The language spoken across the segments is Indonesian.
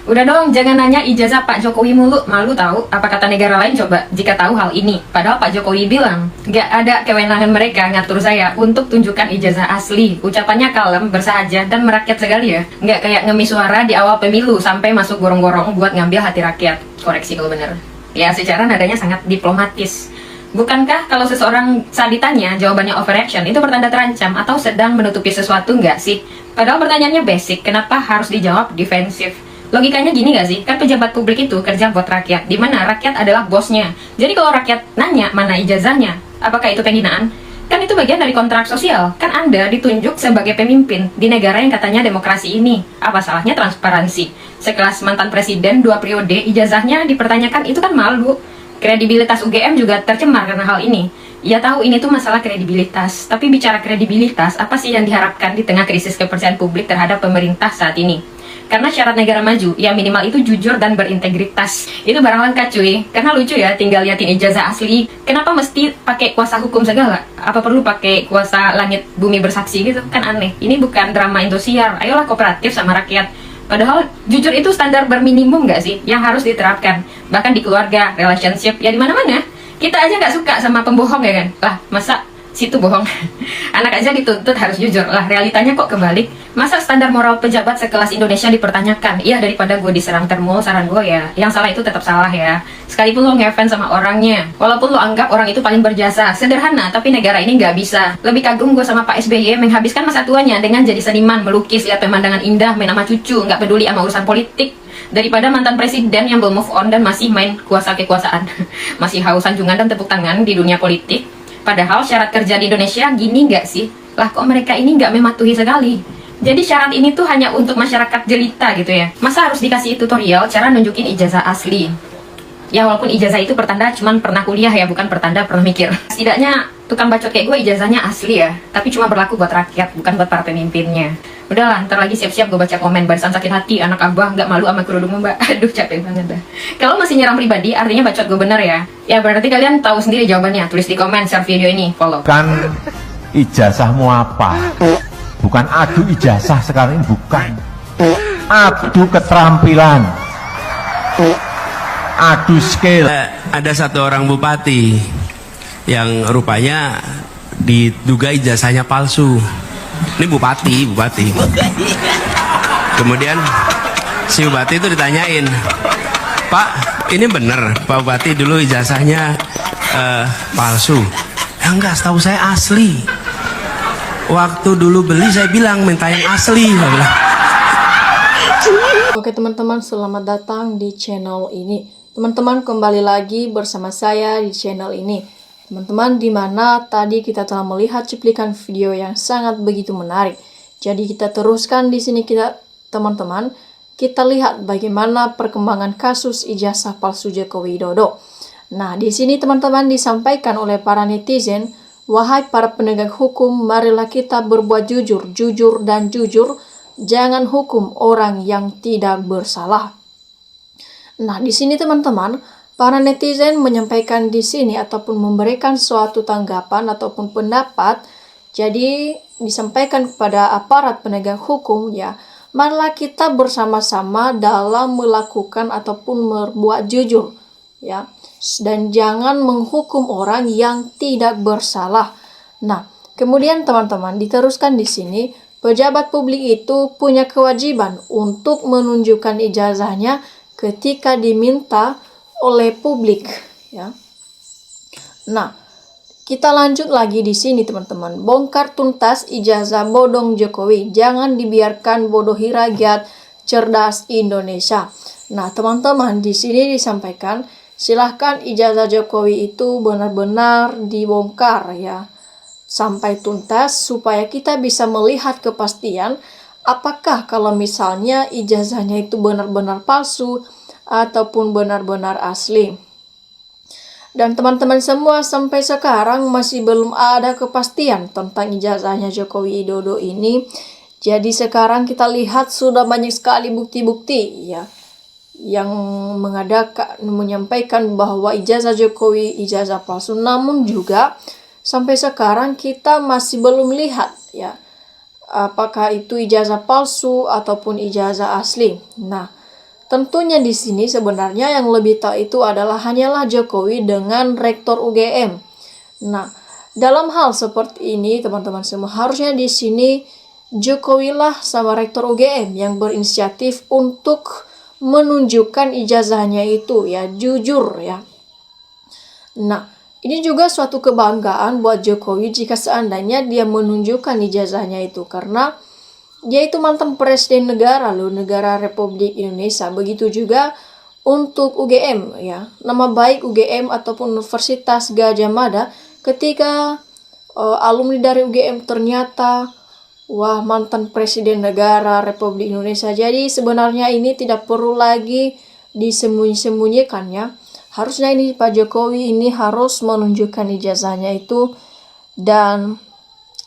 Udah dong, jangan nanya ijazah Pak Jokowi mulu, malu tahu. Apa kata negara lain coba jika tahu hal ini? Padahal Pak Jokowi bilang, nggak ada kewenangan mereka ngatur saya untuk tunjukkan ijazah asli. Ucapannya kalem, bersahaja, dan merakyat sekali ya. Nggak kayak ngemis suara di awal pemilu sampai masuk gorong-gorong buat ngambil hati rakyat. Koreksi kalau bener. Ya, secara nadanya sangat diplomatis. Bukankah kalau seseorang saat ditanya jawabannya overreaction itu pertanda terancam atau sedang menutupi sesuatu nggak sih? Padahal pertanyaannya basic, kenapa harus dijawab defensif? Logikanya gini gak sih? Kan pejabat publik itu kerja buat rakyat, di mana rakyat adalah bosnya. Jadi kalau rakyat nanya mana ijazahnya, apakah itu penghinaan? Kan itu bagian dari kontrak sosial. Kan Anda ditunjuk sebagai pemimpin di negara yang katanya demokrasi ini. Apa salahnya transparansi? Sekelas mantan presiden 2 periode, ijazahnya dipertanyakan, itu kan malu. Kredibilitas UGM juga tercemar karena hal ini. Ya tahu ini tuh masalah kredibilitas, tapi bicara kredibilitas, apa sih yang diharapkan di tengah krisis kepercayaan publik terhadap pemerintah saat ini? Karena syarat negara maju, ya minimal itu jujur dan berintegritas. Itu barang langka cuy. Karena lucu ya, tinggal liatin ijazah asli. Kenapa mesti pakai kuasa hukum segala? Apa perlu pakai kuasa langit bumi bersaksi gitu? Kan aneh. Ini bukan drama Indosiar. Ayolah kooperatif sama rakyat. Padahal jujur itu standar berminimum nggak sih yang harus diterapkan? Bahkan di keluarga, relationship, ya di mana-mana. Kita aja nggak suka sama pembohong ya kan? Lah, masa situ bohong? Anak aja dituntut harus jujur. Lah, realitanya kok kebalik. Masa standar moral pejabat sekelas Indonesia dipertanyakan? Iya, daripada gue diserang termul, saran gue ya, yang salah itu tetap salah ya. Sekalipun lo ngefans sama orangnya, walaupun lo anggap orang itu paling berjasa. Sederhana, tapi negara ini nggak bisa. Lebih kagum gue sama Pak SBY menghabiskan masa tuanya dengan jadi seniman, melukis, lihat pemandangan indah, main sama cucu, nggak peduli sama urusan politik, daripada mantan presiden yang belum move on dan masih main kuasa kekuasaan. Masih haus sanjungan dan tepuk tangan di dunia politik. Padahal syarat kerja di Indonesia gini nggak sih? Lah kok mereka ini nggak mematuhi sekali? Jadi syarat ini tuh hanya untuk masyarakat jelita gitu ya. Masa harus dikasih tutorial cara nunjukin ijazah asli? Ya walaupun ijazah itu pertanda cuman pernah kuliah ya, bukan pertanda pernah mikir. Setidaknya tukang bacot kayak gue ijazahnya asli ya. Tapi cuma berlaku buat rakyat, bukan buat para pemimpinnya. Udahlah, ntar lagi siap-siap gue baca komen barisan sakit hati, anak abah nggak malu sama kerudung mbak. Aduh capek banget dah. Kalau masih nyerang pribadi, artinya bacot gue bener ya. Ya berarti kalian tahu sendiri jawabannya. Tulis di komen, share video ini, follow. Kan ijazahmu apa? Bukan adu ijazah sekarang ini, bukan. Adu keterampilan, adu skill. Ada satu orang bupati yang rupanya diduga ijazahnya palsu. Ini bupati. Kemudian si bupati itu ditanyain, Pak, ini bener Pak Bupati dulu ijazahnya palsu? Ya enggak, setahu saya asli. Waktu dulu beli saya bilang minta yang asli. Oke teman-teman, selamat datang di channel ini. Teman-teman, kembali lagi bersama saya di channel ini. Teman-teman, dimana tadi kita telah melihat cuplikan video yang sangat begitu menarik. Jadi kita teruskan di sini teman-teman, kita lihat bagaimana perkembangan kasus ijazah palsu Joko Widodo. Nah, di sini teman-teman disampaikan oleh para netizen, wahai para penegak hukum, marilah kita berbuat jujur dan jujur, jangan hukum orang yang tidak bersalah. Nah, di sini teman-teman, para netizen menyampaikan di sini ataupun memberikan suatu tanggapan ataupun pendapat. Jadi disampaikan kepada aparat penegak hukum ya, marilah kita bersama-sama dalam melakukan ataupun berbuat jujur ya, dan jangan menghukum orang yang tidak bersalah. Nah, kemudian teman-teman diteruskan di sini, pejabat publik itu punya kewajiban untuk menunjukkan ijazahnya ketika diminta oleh publik ya. Nah, kita lanjut lagi di sini teman-teman. Bongkar tuntas ijazah bodong Jokowi. Jangan dibiarkan bodohi rakyat cerdas Indonesia. Nah, teman-teman di sini disampaikan, silahkan ijazah Jokowi itu benar-benar dibongkar ya, sampai tuntas supaya kita bisa melihat kepastian apakah kalau misalnya ijazahnya itu benar-benar palsu ataupun benar-benar asli. Dan teman-teman semua, sampai sekarang masih belum ada kepastian tentang ijazahnya Joko Widodo ini. Jadi sekarang kita lihat sudah banyak sekali bukti-bukti ya yang menyampaikan bahwa ijazah Jokowi ijazah palsu. Namun juga sampai sekarang kita masih belum lihat ya apakah itu ijazah palsu ataupun ijazah asli. Nah, tentunya di sini sebenarnya yang lebih tahu itu adalah hanyalah Jokowi dengan Rektor UGM. Nah, dalam hal seperti ini teman-teman semua, harusnya di sini Jokowi lah sama Rektor UGM yang berinisiatif untuk menunjukkan ijazahnya itu ya, jujur ya. Nah, ini juga suatu kebanggaan buat Jokowi jika seandainya dia menunjukkan ijazahnya itu, karena dia itu mantan presiden negara loh, negara Republik Indonesia. Begitu juga untuk UGM ya. Nama baik UGM ataupun Universitas Gadjah Mada ketika alumni dari UGM ternyata wah mantan presiden negara Republik Indonesia. Jadi sebenarnya ini tidak perlu lagi disembunyi-sembunyikan ya. Harusnya ini Pak Jokowi ini harus menunjukkan ijazahnya itu, dan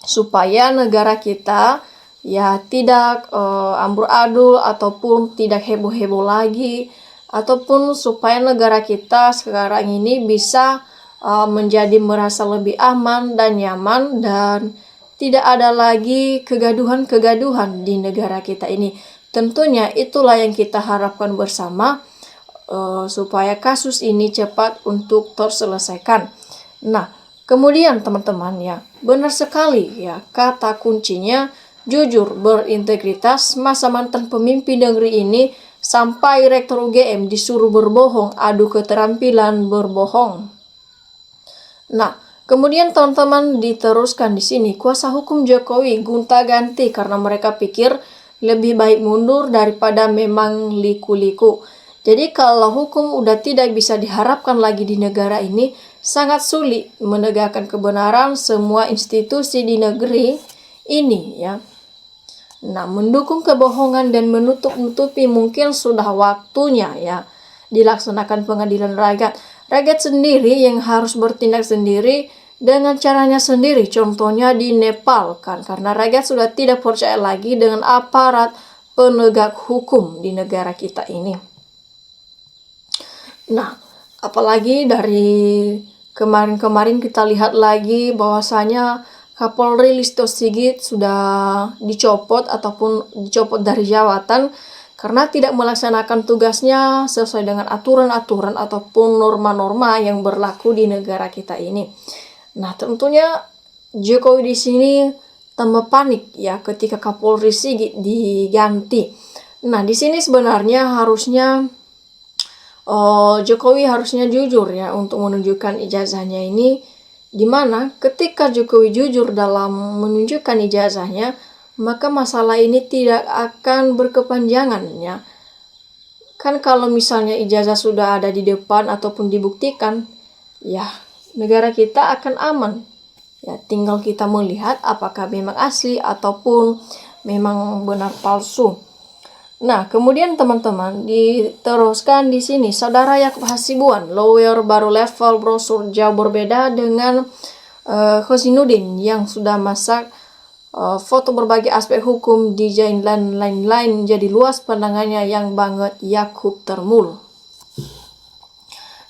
supaya negara kita ya tidak amburadul ataupun tidak heboh-heboh lagi, ataupun supaya negara kita sekarang ini bisa menjadi merasa lebih aman dan nyaman, dan tidak ada lagi kegaduhan-kegaduhan di negara kita ini. Tentunya itulah yang kita harapkan bersama, supaya kasus ini cepat untuk terselesaikan. Nah, kemudian teman-teman ya, benar sekali ya kata kuncinya jujur, berintegritas. Masa mantan pemimpin negeri ini sampai Rektor UGM disuruh berbohong, adu keterampilan berbohong. Nah, kemudian teman-teman diteruskan di sini, kuasa hukum Jokowi gonta-ganti karena mereka pikir lebih baik mundur daripada memang liku-liku. Jadi kalau hukum udah tidak bisa diharapkan lagi di negara ini, sangat sulit menegakkan kebenaran semua institusi di negeri ini ya. Nah, mendukung kebohongan dan menutup-nutupi mungkin sudah waktunya ya dilaksanakan pengadilan rakyat. Rakyat sendiri yang harus bertindak sendiri dengan caranya sendiri. Contohnya di Nepal kan, karena rakyat sudah tidak percaya lagi dengan aparat penegak hukum di negara kita ini. Nah, apalagi dari kemarin-kemarin kita lihat lagi bahwasanya Kapolri Listio Sigit sudah dicopot ataupun dicopot dari jabatan karena tidak melaksanakan tugasnya sesuai dengan aturan-aturan ataupun norma-norma yang berlaku di negara kita ini. Nah, tentunya Jokowi di sini tambah panik ya ketika Kapolri Sigit diganti. Nah, di sini sebenarnya harusnya Jokowi harusnya jujur ya untuk menunjukkan ijazahnya ini, dimana ketika Jokowi jujur dalam menunjukkan ijazahnya, maka masalah ini tidak akan berkepanjangan ya. Kan kalau misalnya ijazah sudah ada di depan ataupun dibuktikan, ya negara kita akan aman. Ya, tinggal kita melihat apakah memang asli ataupun memang benar palsu. Nah, kemudian teman-teman diteruskan di sini, Saudara Yakub Hasibuan, lawyer baru level brosur jauh berbeda dengan Khosinuddin yang sudah masak foto berbagai aspek hukum, desain dan lain-lain, jadi luas pandangannya yang banget Yakub termul.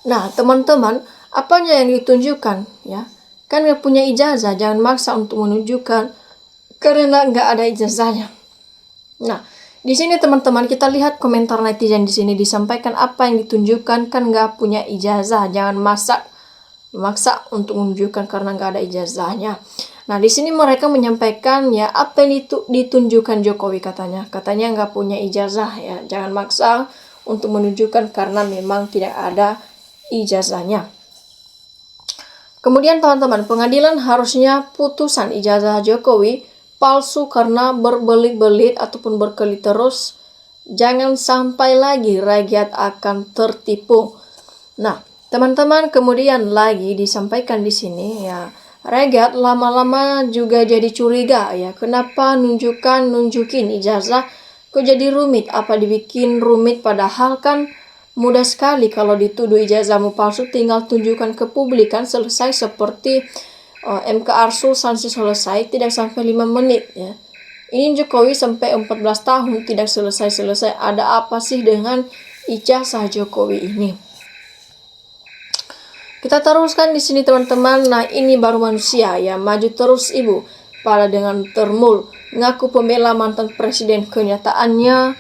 Nah, teman-teman, apanya yang ditunjukkan ya? Kan nggak punya ijazah, jangan maksa untuk menunjukkan karena nggak ada ijazahnya. Nah, di sini teman-teman kita lihat komentar netizen di sini disampaikan apa yang ditunjukkan kan nggak punya ijazah, jangan maksa untuk menunjukkan karena nggak ada ijazahnya. Nah, di sini mereka menyampaikan ya apa yang ditunjukkan Jokowi katanya nggak punya ijazah ya, jangan maksa untuk menunjukkan karena memang tidak ada ijazahnya. Kemudian teman-teman, pengadilan harusnya putusan ijazah Jokowi palsu karena berbelit-belit ataupun berkelit terus. Jangan sampai lagi rakyat akan tertipu. Nah, teman-teman, kemudian lagi disampaikan di sini ya, rakyat lama-lama juga jadi curiga ya, kenapa nunjukin ijazah kok jadi rumit, apa dibikin rumit padahal kan mudah sekali kalau dituduh ijazahmu palsu, tinggal tunjukkan ke publik kan selesai, seperti MK Arsul sanksi selesai tidak sampai 5 menit ya. Ini Jokowi sampai 14 tahun tidak selesai-selesai. Ada apa sih dengan ijazah Jokowi ini? Kita teruskan di sini teman-teman. Nah, ini baru manusia ya, maju terus ibu. Pada dengan termul ngaku pembela mantan presiden, kenyataannya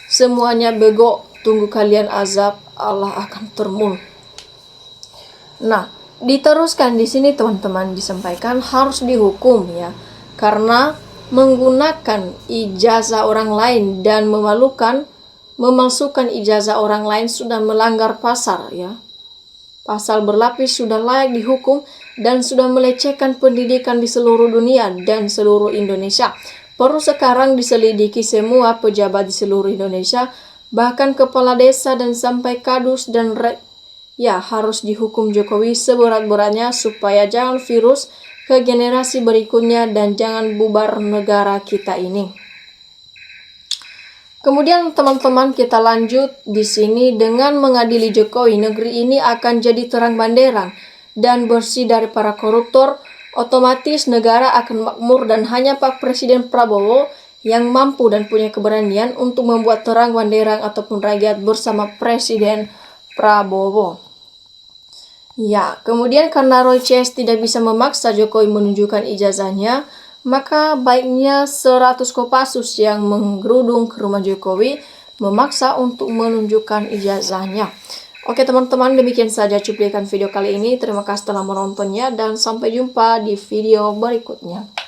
semuanya bego. tunggu kalian azab Allah akan termul. Nah, diteruskan di sini teman-teman disampaikan harus dihukum ya, karena menggunakan ijazah orang lain dan memalsukan ijazah orang lain sudah melanggar pasal ya. Pasal berlapis sudah layak dihukum dan sudah melecehkan pendidikan di seluruh dunia dan seluruh Indonesia. Perlu sekarang diselidiki semua pejabat di seluruh Indonesia, bahkan kepala desa dan sampai kadus dan harus dihukum Jokowi seberat-beratnya supaya jangan virus ke generasi berikutnya dan jangan bubar negara kita ini. Kemudian teman-teman kita lanjut di sini dengan mengadili Jokowi, negeri ini akan jadi terang benderang dan bersih dari para koruptor. Otomatis negara akan makmur dan hanya Pak Presiden Prabowo yang mampu dan punya keberanian untuk membuat terang benderang ataupun rakyat bersama Presiden Prabowo. Ya, kemudian karena Roy CS tidak bisa memaksa Jokowi menunjukkan ijazahnya, maka baiknya 100 Kopassus yang menggerudung ke rumah Jokowi memaksa untuk menunjukkan ijazahnya. Oke teman-teman, demikian saja cuplikan video kali ini. Terima kasih telah menontonnya dan sampai jumpa di video berikutnya.